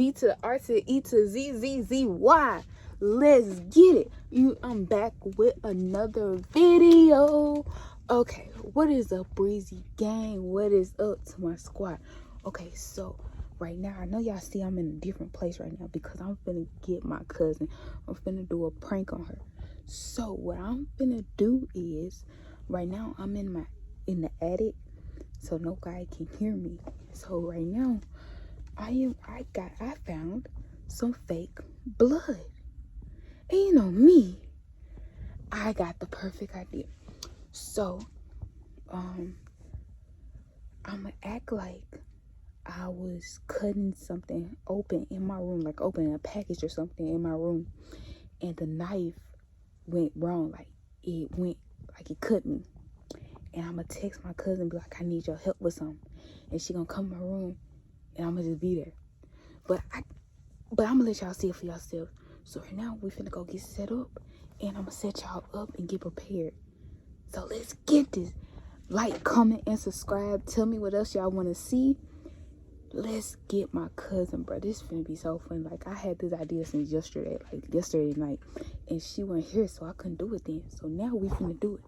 B to the R to the E to the Z, Z, Z, Y. Let's get it. I'm back with another video. Okay, what is up, Breezy Gang? What is up to my squad? Okay, so right now, I know y'all see I'm in a different place right now because I'm finna get my cousin. I'm finna do a prank on her. So what I'm finna do is, right now I'm in the attic, so no guy can hear me. So right now, I found some fake blood. And you know me, I got the perfect idea. So, I'ma act like I was cutting something open in my room, like opening a package or something in my room, and the knife went wrong, like it cut me. And I'ma text my cousin, be like, I need your help with something, and she gonna come in my room, and I'ma just be there. But I'm gonna let y'all see it for yourself. So right now we finna go get set up, and I'm gonna set y'all up and get prepared. So let's get this. Like, comment, and subscribe. Tell me what else y'all want to see. Let's get my cousin, bro. This finna be so fun. Like, I had this idea since yesterday night, and she wasn't here, so I couldn't do it then. So now we finna do it.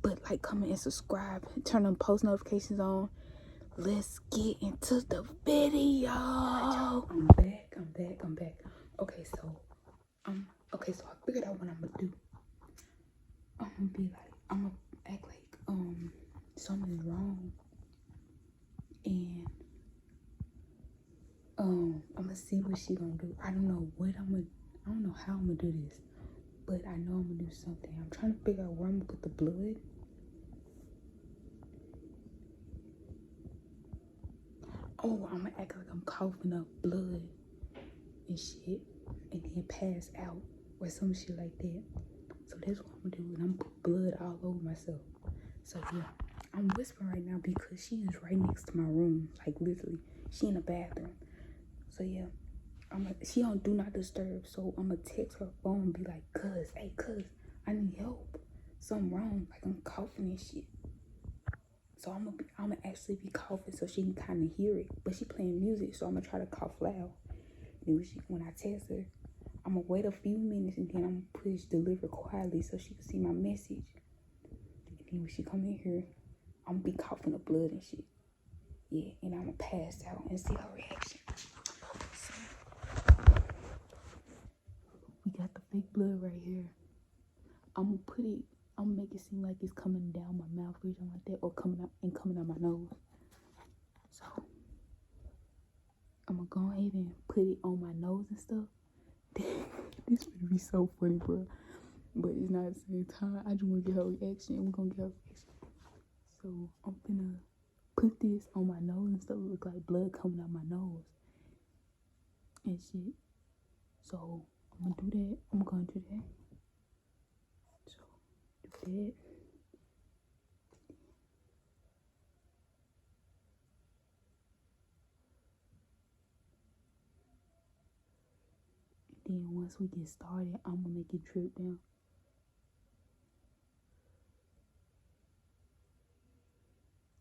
But like, comment, and subscribe. Turn them post notifications on. Let's get into the video. I'm back. Okay, so I figured out what I'm gonna do. I'm gonna act like something's wrong, and I'm gonna see what she gonna do. I don't know how I'm gonna do this, but I know I'm gonna do something. I'm trying to figure out where I'm gonna put the blood. Oh, I'm gonna act like I'm coughing up blood and shit, and then pass out or some shit like that. So that's what I'm gonna do, and I'm gonna put blood all over myself. So yeah, I'm whispering right now because she is right next to my room, like literally, she in the bathroom. So yeah, she on do not disturb. So I'm gonna text her phone and be like, hey cuz, I need help. Something wrong, like I'm coughing and shit. So I'm gonna actually be coughing so she can kind of hear it. But she playing music, so I'm gonna try to cough loud. And when I text her, I'm gonna wait a few minutes and then I'm gonna push deliver quietly so she can see my message. And then when she come in here, I'm gonna be coughing up blood and shit. Yeah, and I'm gonna pass out and see her reaction. So, we got the fake blood right here. I'm gonna make it seem like it's coming down my mouth or something like that, or coming out my nose. So I'm gonna go ahead and put it on my nose and stuff. This would be so funny, bro. But it's not at the same time. I just want to get her reaction. We're gonna get her reaction. So I'm gonna put this on my nose and stuff. It look like blood coming out my nose and shit. So I'm gonna do that. I'm gonna do that. So do that. Then once we get started, I'm gonna make it drip down.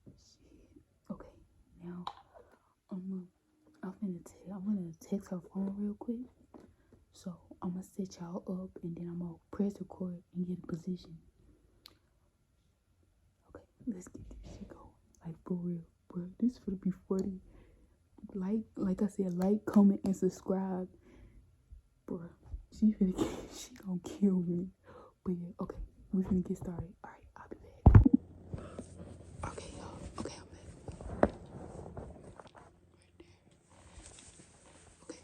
Shit. Okay, now I'm gonna text her phone real quick. So I'm gonna set y'all up and then I'm gonna press record and get in position. Okay, let's get this shit going. Like for real, bro. This gonna be funny. Like I said, like, comment, and subscribe. Bro, she gonna kill me. But yeah, okay, we finna get started. Alright, I'll be back. Okay, y'all. Okay, I'm back. Okay.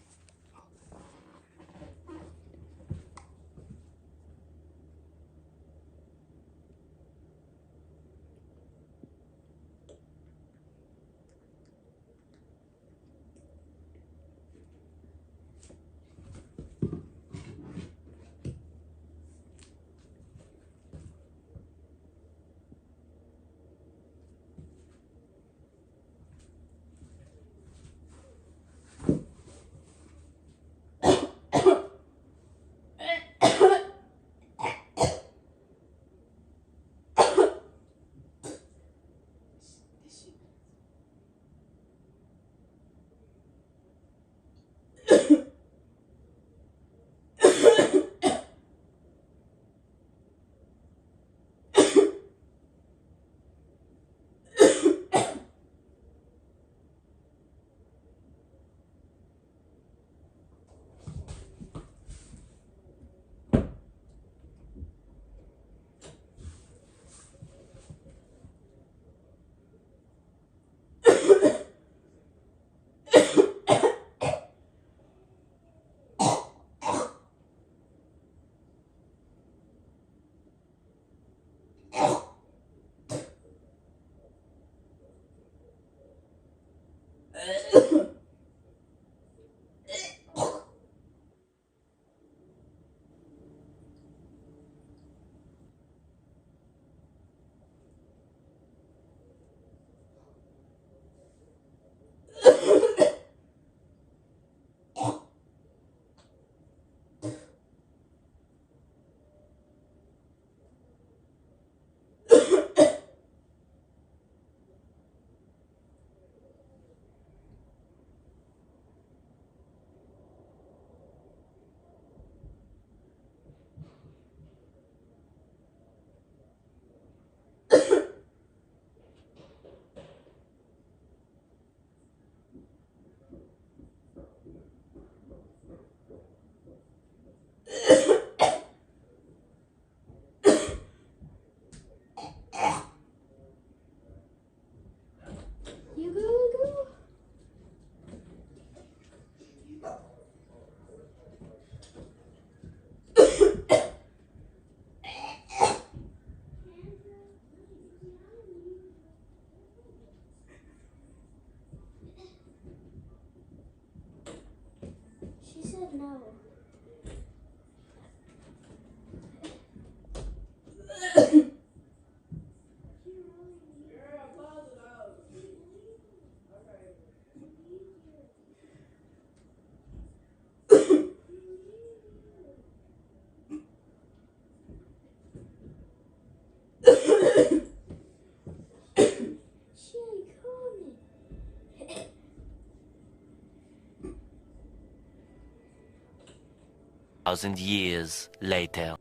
Thousand years later.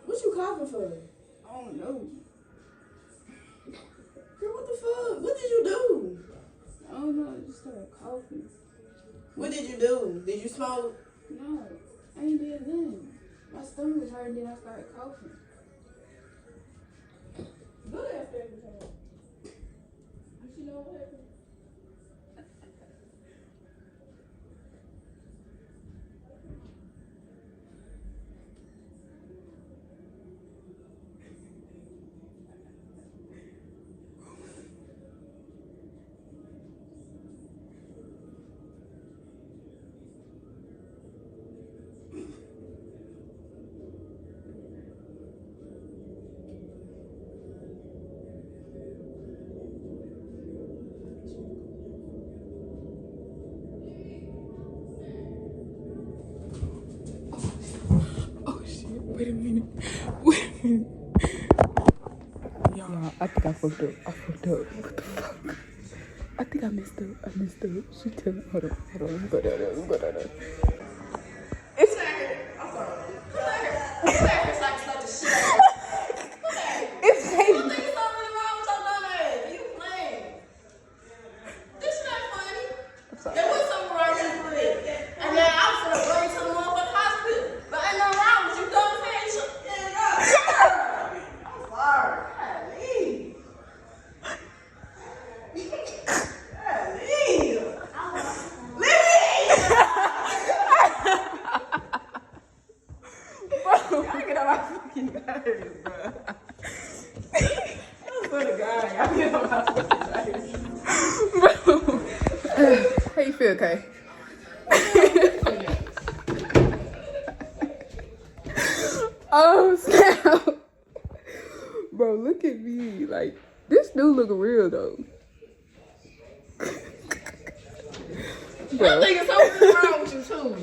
What you coughing for? I don't know. Girl, what the fuck? What did you do? I don't know. I just started coughing. What did you do? Did you smoke? No, I ain't did nothing. My stomach was hurting, then I started coughing. Go downstairs with her. Did she know what happened? Oh shit, wait a minute. Wait a minute. Y'all, I think I fucked up. What the fuck? I think I messed up. She tell me, hold on. Let me go down there. It's painful. I'm sorry. How you feel, Kay? Oh snap! Bro, look at me. Like, this do look real though. Bro. I think something's wrong with you too.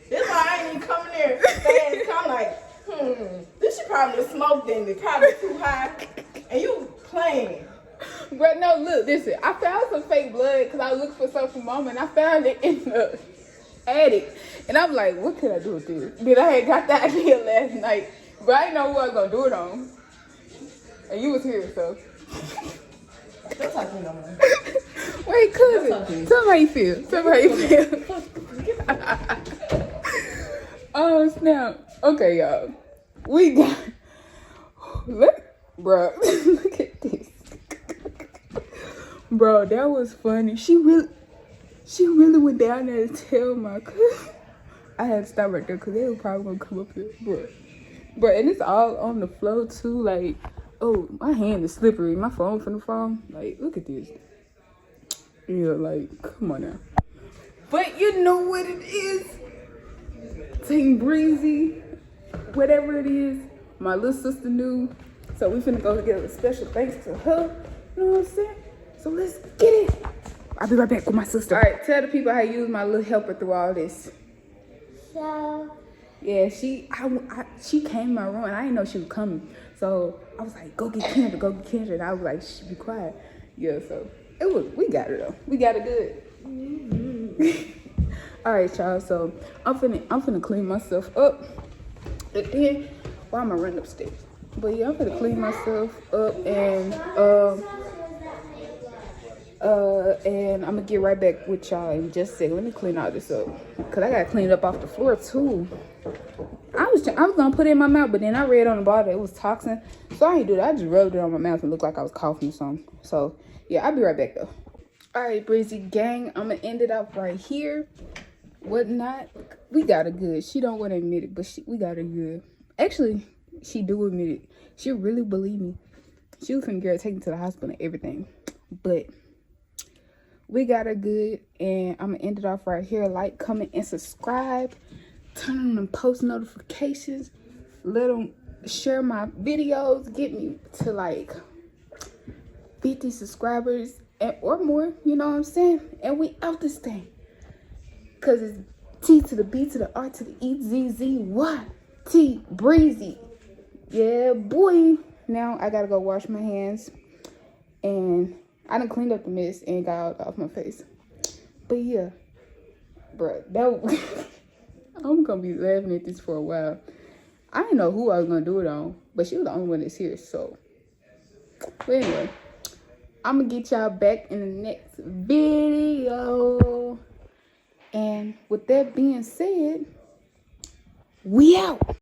That's why I ain't even coming there fast. I'm like, this should probably smoke then. It's probably too high. And you playing. But no, look, listen. I found some fake blood because I looked for some from Mama and I found it in the attic. And I'm like, what can I do with this? Then I had got the idea last night, but I didn't know who I was gonna do it on. And you was here, so. Don't talk to me no more. Wait, cousin. Tell me how you feel. Oh snap. Okay, y'all. We got. Bro, look at this. Bro, that was funny. She really went down there to tell my cousin. I had to stop right there because they were probably gonna come up here, bro. And it's all on the floor too. Like, oh, my hand is slippery. My phone from the phone. Like, look at this. Yeah, like, come on now. But you know what it is. Team Breezy, whatever it is, my little sister knew. So we finna go get a special thanks to her. You know what I'm saying? So let's get it. I'll be right back with my sister. All right, tell the people how you use my little helper through all this. So, Yeah, she came in my room and I didn't know she was coming. So I was like, go get Kendra. And I was like, shh, be quiet. Yeah, so we got it though. We got it good. All right, y'all. So I'm finna clean myself up. And then, well, I'm gonna run upstairs. But yeah, I'm finna clean myself up and I'm gonna get right back with y'all in just a second. Let me clean all this up, cause I gotta clean it up off the floor too. I was gonna put it in my mouth, but then I read on the bottle it was toxin, so I ain't do that. I just rubbed it on my mouth and looked like I was coughing or something. So yeah, I'll be right back though. All right, Breezy gang, I'm gonna end it up right here. Whatnot, we got her good. She don't want to admit it, but we got her good. Actually, she do admit it. She really believe me. She was finna get her taken to the hospital and everything. But we got her good, and I'm gonna end it off right here. Like, comment, and subscribe. Turn on them post notifications. Let them share my videos. Get me to like 50 subscribers or more. You know what I'm saying? And we out this thing. Cause it's T to the B to the R to the E Z Z Y T breezy. Yeah, boy. Now I gotta go wash my hands, and I done cleaned up the mess and got off my face. But yeah, bro, I'm gonna be laughing at this for a while. I didn't know who I was gonna do it on, but she was the only one that's here. So, but anyway, I'm gonna get y'all back in the next video. And with that being said, we out.